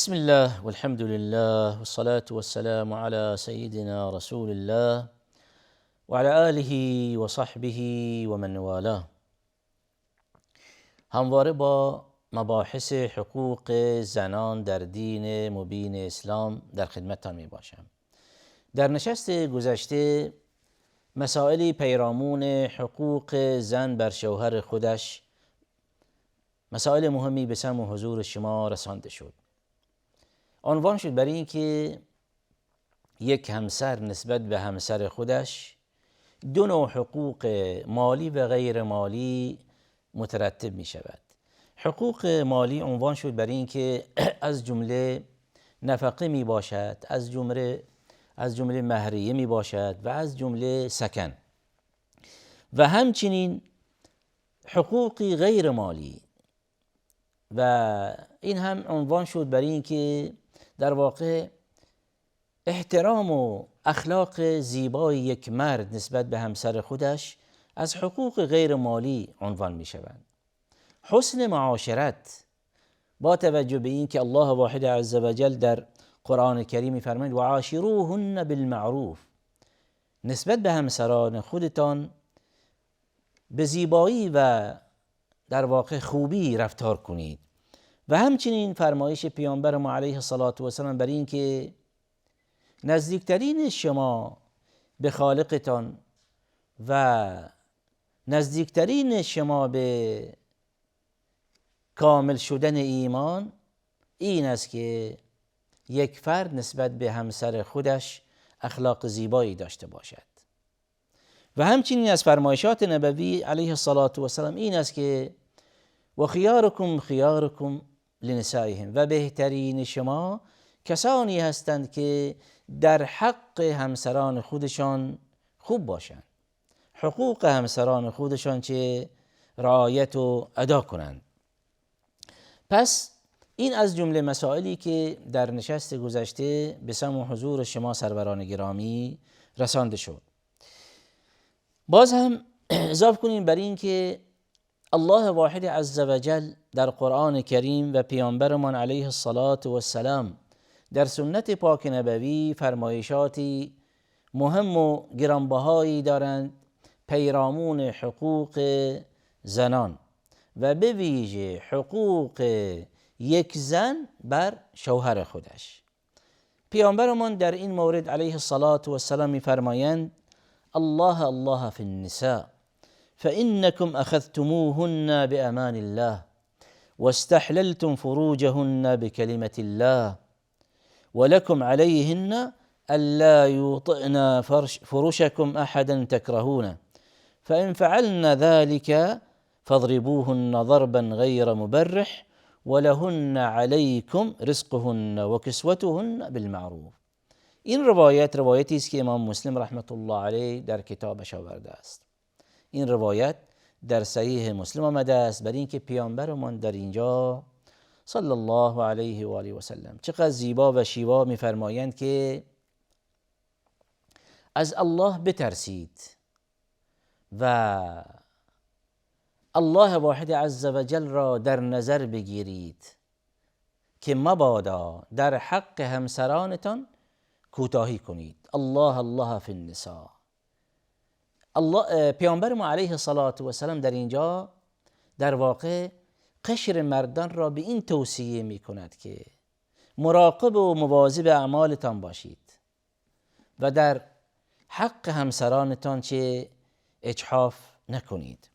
بسم الله والحمد لله والصلاة والسلام على سيدنا رسول الله وعلى آله وصحبه ومن والاه. همواره با مباحث حقوق زنان در دین مبین اسلام در خدمتتان می باشم. در نشست گذشته مسائلی پیرامون حقوق زن بر شوهر خودش، مسائل مهمی به سمع حضور شما رسانده شد. عنوان شد برای این که یک همسر نسبت به همسر خودش دو نوع حقوق مالی و غیر مالی مترتب می شود. حقوق مالی عنوان شد برای این که از جمله نفقه می باشد، از جمله مهریه می باشد و از جمله سکن، و همچنین حقوقی غیر مالی، و این هم عنوان شد برای این که در واقع احترام و اخلاق زیبای یک مرد نسبت به همسر خودش از حقوق غیر مالی عنوان می شوند. حسن معاشرت با توجه به این که الله واحد عز وجل در قرآن کریم می فرماید و عاشروهن بالمعروف، نسبت به همسران خودتان به زیبایی و در واقع خوبی رفتار کنید. و همچنین فرمایش پیامبر ما علیه الصلاة والسلام بر این که نزدیکترین شما به خالقتان و نزدیکترین شما به کامل شدن ایمان این است که یک فرد نسبت به همسر خودش اخلاق زیبایی داشته باشد. و همچنین از فرمایشات نبوی علیه الصلاة والسلام این است که و خیارکم خیارکم لنسائهم، و بهترین شما کسانی هستند که در حق همسران خودشان خوب باشند، حقوق همسران خودشان چه رعایت و ادا کنند. پس این از جمله مسائلی که در نشست گذشته به سمع حضور شما سروران گرامی رسانده شد. باز هم اضافه کنیم بر این که الله واحد عز وجل در قرآن کریم و پیامبرمان علیه الصلاة والسلام در سنت پاک نبوی فرمایشاتی مهم و گرانبهایی دارند پیرامون حقوق زنان و به ویژه حقوق یک زن بر شوهر خودش. پیامبرمان در این مورد علیه الصلاة والسلام می‌فرمایند الله الله فی النساء فإنكم أخذتموهن بأمان الله واستحللتم فروجهن بكلمة الله ولكم عليهن ألا يوطئن فرشكم أحدا تكرهونه فإن فعلن ذلك فاضربوهن ضربا غير مبرح ولهن عليكم رزقهن وكسوتهن بالمعروف. این روایتی است که امام مسلم رحمت الله علیه در کتابش آورده است. این روایت در صحیح مسلم آمده است بر اینکه پیامبرمان در اینجا صلی الله علیه و آله و سلم چقدر زیبا و شیوا می‌فرمایند که از الله بترسید و الله واحد عز وجل را در نظر بگیرید که مبادا در حق همسرانتان کوتاهی کنید. الله الله فی النساء. پیامبر ما علیه الصلاة والسلام در اینجا در واقع قشر مردان را به این توصیه می کند که مراقب و مواظب اعمالتان باشید و در حق همسرانتان چه اجحاف نکنید.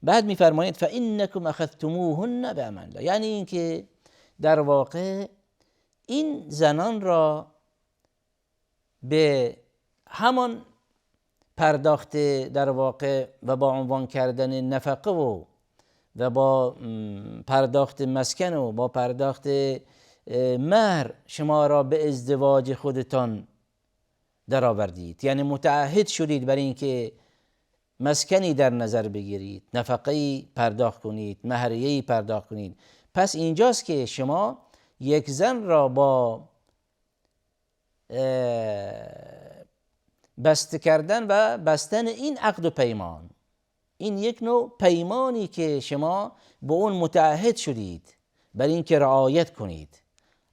بعد می فرمایید فإنکم اخذتموهن بأمان الله، یعنی اینکه در واقع این زنان را به همان پرداخت در واقع و با عنوان کردن نفقه و با پرداخت مسکن و با پرداخت مهر شما را به ازدواج خودتان در آوردید، یعنی متعهد شدید برای اینکه مسکنی در نظر بگیرید، نفقه‌ای پرداخت کنید، مهریه‌ای پرداخت کنید. پس اینجاست که شما یک زن را با بسته کردن و بستن این عقد و پیمان، این یک نوع پیمانی که شما به اون متعهد شدید برای اینکه رعایت کنید،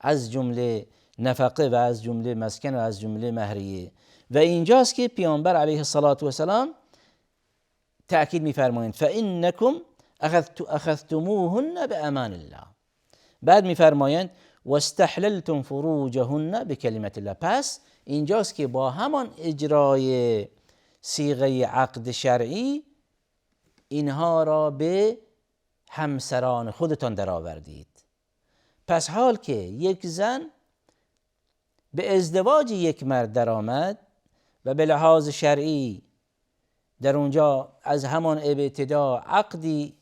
از جمله نفقه و از جمله مسکن و از جمله مهریه. و اینجاست که پیامبر علیه الصلاة و السلام تأکید می‌فرمایند فإنکم اخذتموهن بامان الله. بعد می‌فرمایند واستحللتم فروجهن بکلمة الله. پس اینجاست که با همان اجرای صیغه عقد شرعی اینها را به همسران خودتان درآوردید. پس حال که یک زن به ازدواج یک مرد درآمد و به لحاظ شرعی در اونجا از همان ابتدا عقدی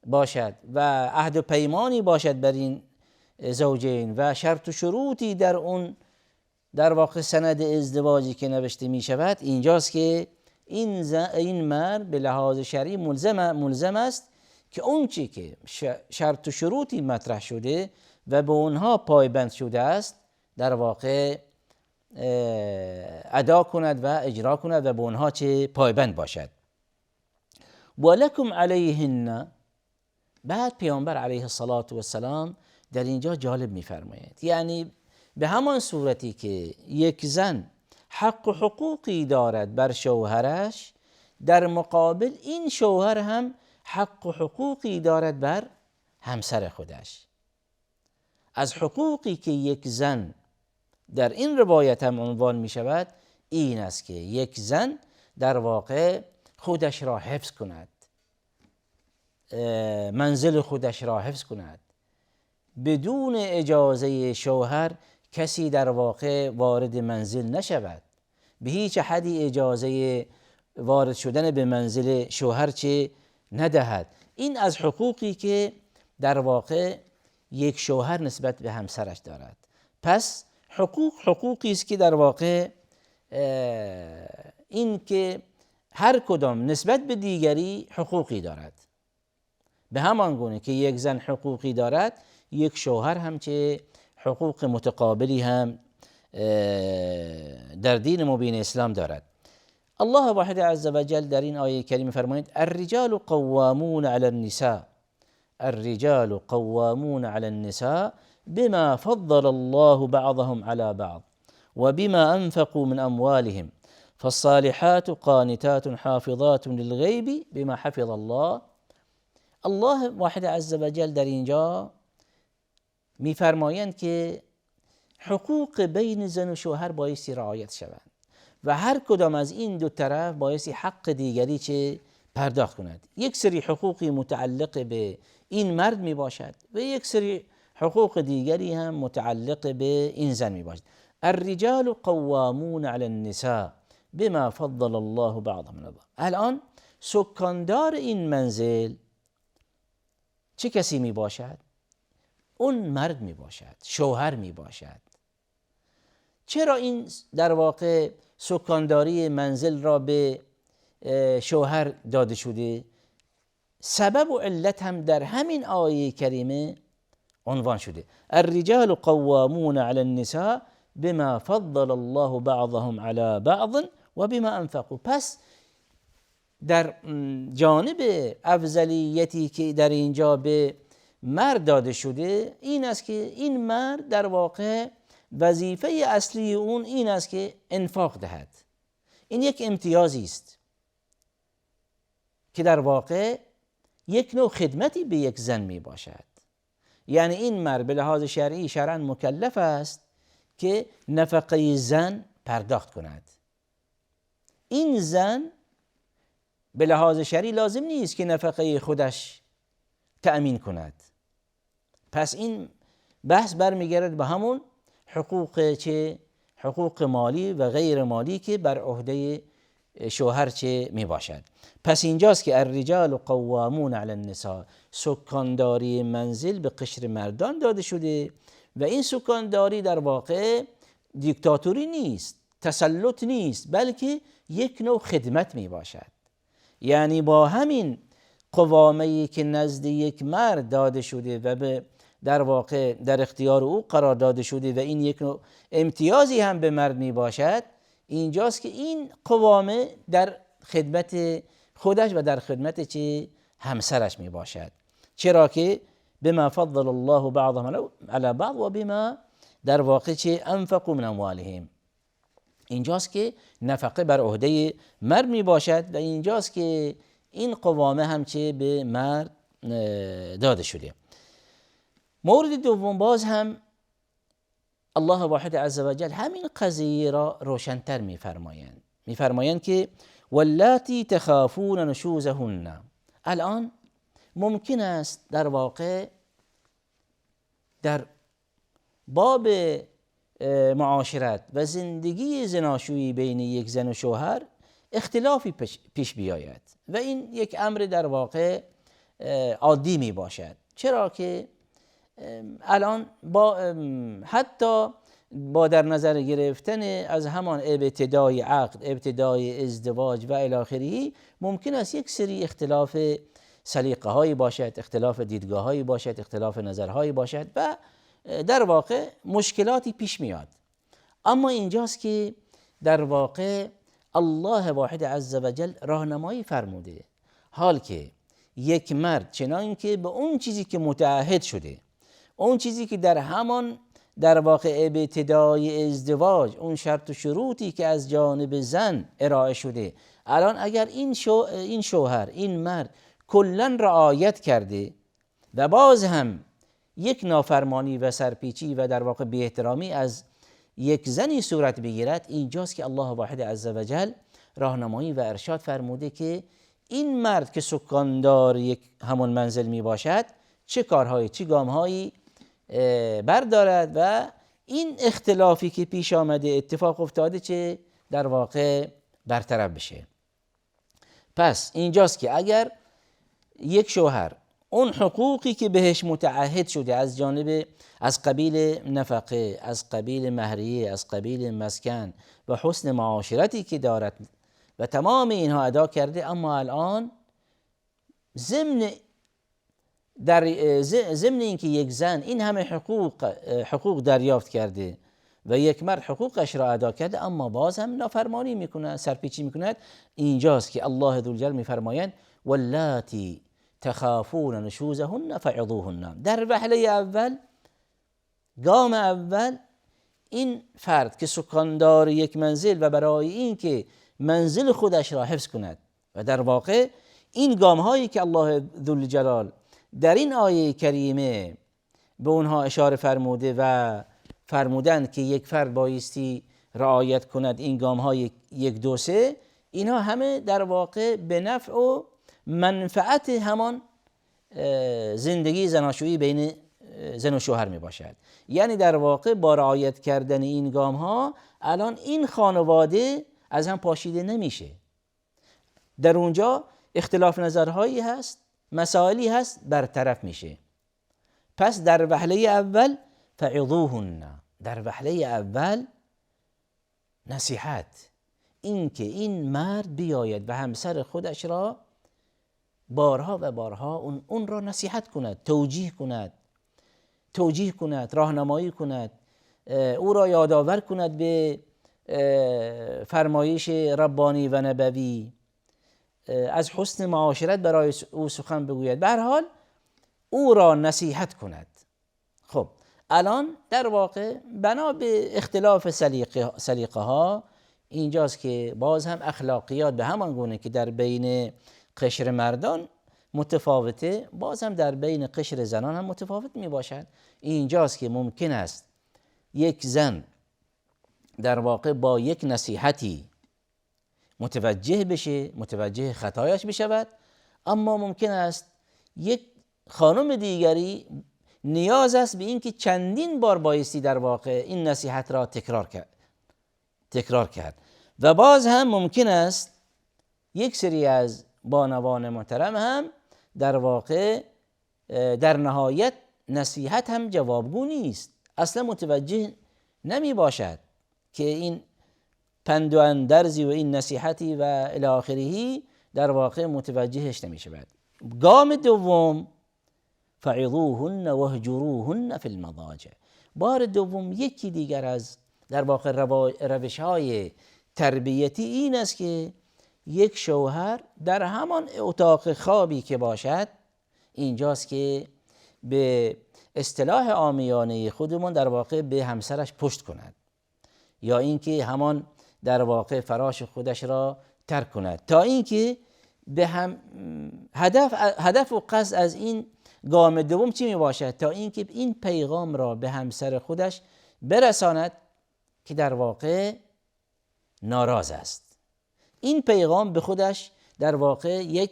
باشد و عهد و پیمانی باشد بر این زوجین و شرط و شروطی در اون در واقع سند ازدواجی که نوشته می شود، اینجاست که این مرد به لحاظ شرعی ملزم است که اون چی که شرط و شروطی مطرح شده و به اونها پایبند شده است در واقع ادا کند و اجرا کند و به اونها چه پایبند باشد. ولکم علیهن. بعد پیامبر علیه الصلاة و السلام در اینجا جالب می‌فرماید، یعنی به همان صورتی که یک زن حق و حقوقی دارد بر شوهرش، در مقابل این شوهر هم حق و حقوقی دارد بر همسر خودش. از حقوقی که یک زن در این روایت هم عنوان می شود این است که یک زن در واقع خودش را حفظ کند، منزل خودش را حفظ کند، بدون اجازه شوهر کسی در واقع وارد منزل نشود، به هیچ حدی اجازه وارد شدن به منزل شوهر چه ندهد. این از حقوقی که در واقع یک شوهر نسبت به همسرش دارد. پس حقوقی است که در واقع این که هر کدام نسبت به دیگری حقوقی دارد. به همان گونه که یک زن حقوقی دارد، یک شوهر هم چه حقوق متقابلی هم در دین مبین اسلام دارد. الله واحد عز و جل در این آیه کریمه فرمایند الرجال قوامون علی النساء، الرجال قوامون علی النساء بما فضل الله بعضهم على بعض وبما انفقوا من اموالهم فالصالحات قانتات حافظات للغیب بما حفظ الله. الله واحد عز و جل در اینجا میفرمایند که حقوق بین زن و شوهر بایستی رعایت شوند و هر کدام از این دو طرف بایستی حق دیگری چه پرداخت کند. یک سری حقوقی متعلق به این مرد می باشد و یک سری حقوق دیگری هم متعلق به این زن می باشد. الرجال قوامون علی النساء بما فضل الله بعضهم علی بعض. الان سکاندار این منزل چه کسی می باشد؟ اون مرد می باشد، شوهر می باشد. چرا این در واقع سکانداری منزل را به شوهر داده شده؟ سبب و علت هم در همین آیه کریمه عنوان شده. الرجال قوامون علی النساء بما فضل الله بعضهم علی بعض و بما انفقوا. پس در جانب افضلیتی که در اینجا به مرد داده شده این است که این مرد در واقع وظیفه اصلی اون این است که انفاق دهد. این یک امتیازی است که در واقع یک نوع خدمتی به یک زن می باشد. یعنی این مرد به لحاظ شرعی شرعاً مکلف است که نفقه زن پرداخت کند. این زن به لحاظ شرعی لازم نیست که نفقه خودش تأمین کند. پس این بحث برمیگرد به همون حقوق چه؟ حقوق مالی و غیر مالی که بر عهده شوهر چه می باشد. پس اینجاست که الرجال قوامون علی النساء، سکانداری منزل به قشر مردان داده شده و این سکانداری در واقع دیکتاتوری نیست، تسلط نیست، بلکه یک نوع خدمت می باشد. یعنی با همین قوامه‌ای که نزد یک مرد داده شده و به در واقع در اختیار او قرار داده شده و این یک نوع امتیازی هم به مرد می باشد، اینجاست که این قوامه در خدمت خودش و در خدمت چه همسرش می باشد. چرا که بما فضل الله بعضهم علی بعض و بما در واقع چه انفقوا من اموالهم. اینجاست که نفقه بر عهده مرد می باشد و اینجاست که این قوامه هم چه به مرد داده شده. مورد دوم باز هم الله واحد عز و جل همین قضیه را روشن‌تر می‌فرمایند که واللاتی تخافون نشوزهن. الان ممکن است در واقع در باب معاشرت و زندگی زناشویی بین یک زن و شوهر اختلافی پیش بیاید و این یک امر در واقع عادی می باشد. چرا که الان حتی با در نظر گرفتن از همان ابتدای عقد، ابتدای ازدواج و الی آخره، ممکن است یک سری اختلاف سلیقه هایی باشد، اختلاف دیدگاه هایی باشد، اختلاف نظرهایی باشد و در واقع مشکلاتی پیش میاد. اما اینجاست که در واقع الله واحد عز و جل راهنمایی فرموده، حال که یک مرد چنان که به اون چیزی که متعهد شده، اون چیزی که در همان در واقع ابتدای ازدواج، اون شرط و شروطی که از جانب زن ارائه شده، الان اگر این شوهر، این مرد کلاً رعایت کرده و باز هم یک نافرمانی و سرپیچی و در واقع بی احترامی از یک زنی صورت بگیرد، اینجاست که الله واحد عز و جل راهنمایی و ارشاد فرموده که این مرد که سکاندار یک همون منزل می باشد چه کارهایی، چه گامهایی بردارد و این اختلافی که پیش آمده، اتفاق افتاده، چه در واقع برطرف بشه. پس اینجاست که اگر یک شوهر اون حقوقی که بهش متعهد شده از قبیل نفقه، از قبیل مهریه، از قبیل مسکن و حسن معاشرتی که دارد و تمام اینها ادا کرده، اما الان ضمن اینکه یک زن این همه حقوق دریافت کرده و یک مرد حقوقش را ادا کرده، اما باز هم نافرمانی میکند، سرپیچی میکند، اینجاست که الله ذوالجلال میفرمایند واللاتی تخافون نشوزهن فعظوهن. در وهله اول، گام اول، این فرد که سکاندار یک منزل و برای این که منزل خودش را حفظ کند و در واقع این گام هایی که الله ذوالجلال در این آیه کریمه به اونها اشاره فرموده و فرمودند که یک فرد بایستی رعایت کند این گام های 1 2 3، اینها همه در واقع به نفع و منفعت همان زندگی زناشویی بین زن و شوهر می باشد. یعنی در واقع با رعایت کردن این گام ها الان این خانواده از هم پاشیده نمیشه. در اونجا اختلاف نظرهایی هست، مسائلی هست، برطرف میشه. پس در وهله اول فعظوهن، در وهله اول نصیحت، این که این مرد بیاید و همسر خودش را بارها و بارها اون را نصیحت کند، توجیه کند، راهنمایی کند، او را یادآور کند به فرمایش ربانی و نبوی، از حسن معاشرت برای او سخن بگوید، به هر حال او را نصیحت کند. خب الان در واقع بنا به اختلاف سلیقه ها، اینجاست که باز هم اخلاقیات به همان گونه که در بین قشر مردان متفاوته، باز هم در بین قشر زنان هم متفاوت می باشد. اینجاست که ممکن است یک زن در واقع با یک نصیحتی متوجه بشه، متوجه خطایش بشود، اما ممکن است یک خانم دیگری نیاز است به این که چندین بار بایستی در واقع این نصیحت را تکرار کرد و باز هم ممکن است یک سری از بانوان محترم هم در واقع در نهایت نصیحت هم جوابگو نیست، اصلا متوجه نمی باشد که این پند و اندرزی و این نصیحتی و الی آخره در واقع متوجهش نمی شود. گام دوم فعظوهن واهجروهن فی المضاجع. بار دوم یکی دیگر از در واقع روش های تربیتی این است که یک شوهر در همان اتاق خوابی که باشد، اینجاست که به اصطلاح عامیانه خودمون در واقع به همسرش پشت کند، یا اینکه همان در واقع فراش خودش را ترک کند، تا اینکه به هم هدف و قصد از این گام دوم چی می باشد؟ تا اینکه این پیغام را به همسر خودش برساند که در واقع ناراض است. این پیغام به خودش در واقع یک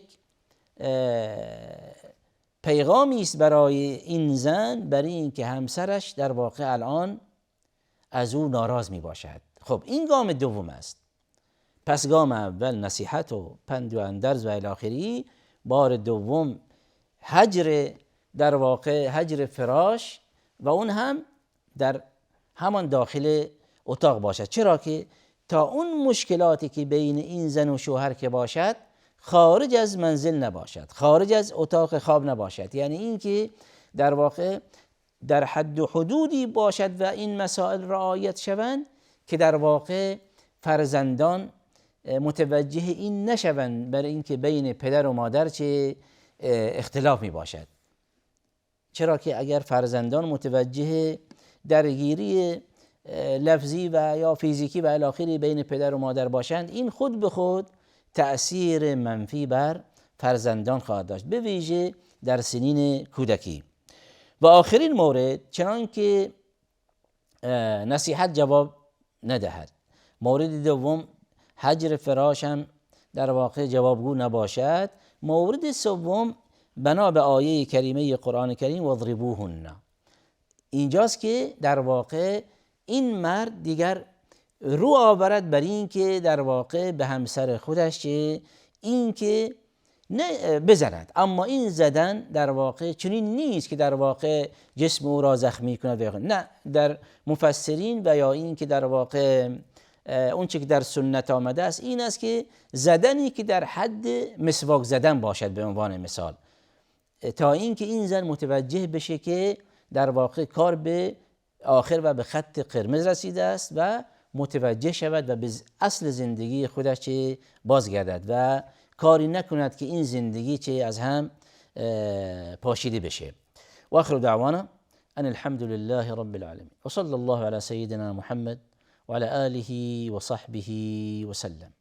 پیغامی است برای این زن، برای اینکه همسرش در واقع الان از او ناراض می باشد. خب این گام دوم است. پس گام اول نصیحت و پند و اندرز و الی آخره، بار دوم هجر، در واقع هجر فراش، و اون هم در همان داخل اتاق باشد. چرا که تا اون مشکلاتی که بین این زن و شوهر که باشد خارج از منزل نباشد، خارج از اتاق خواب نباشد، یعنی این که در واقع در حد و حدودی باشد و این مسائل رعایت شوند که در واقع فرزندان متوجه این نشوند، برای اینکه بین پدر و مادر چه اختلاف می باشد. چرا که اگر فرزندان متوجه درگیری لفظی و یا فیزیکی و الی آخره بین پدر و مادر باشند، این خود به خود تأثیر منفی بر فرزندان خواهد داشت، به ویژه در سنین کودکی. و آخرین مورد، چنان که نصیحت جواب ندهد، مورد دوم هجر فراش هم در واقع جوابگو نباشد، مورد سوم بنا به آیه کریمه قرآن کریم واضربوهن، اینجاست که در واقع این مرد دیگر رو آورد بر این که در واقع به همسر خودش این که نه بزند، اما این زدن در واقع چنین نیست که در واقع جسم او را زخمی کند، نه، در مفسرین و یا این که در واقع اون چه که در سنت آمده است این است که زدنی که در حد مسواک زدن باشد به عنوان مثال، تا اینکه این زن متوجه بشه که در واقع کار به آخر و به خط قرمز رسیده است و متوجه شود و به اصل زندگی خودش چه بازگردد و کاری نکند که این زندگی چه از هم پاشیده بشه. و آخر دعوانا ان الحمد لله رب العالمین و صلی الله علی سیدنا محمد و علی آله و صحبه و سلم.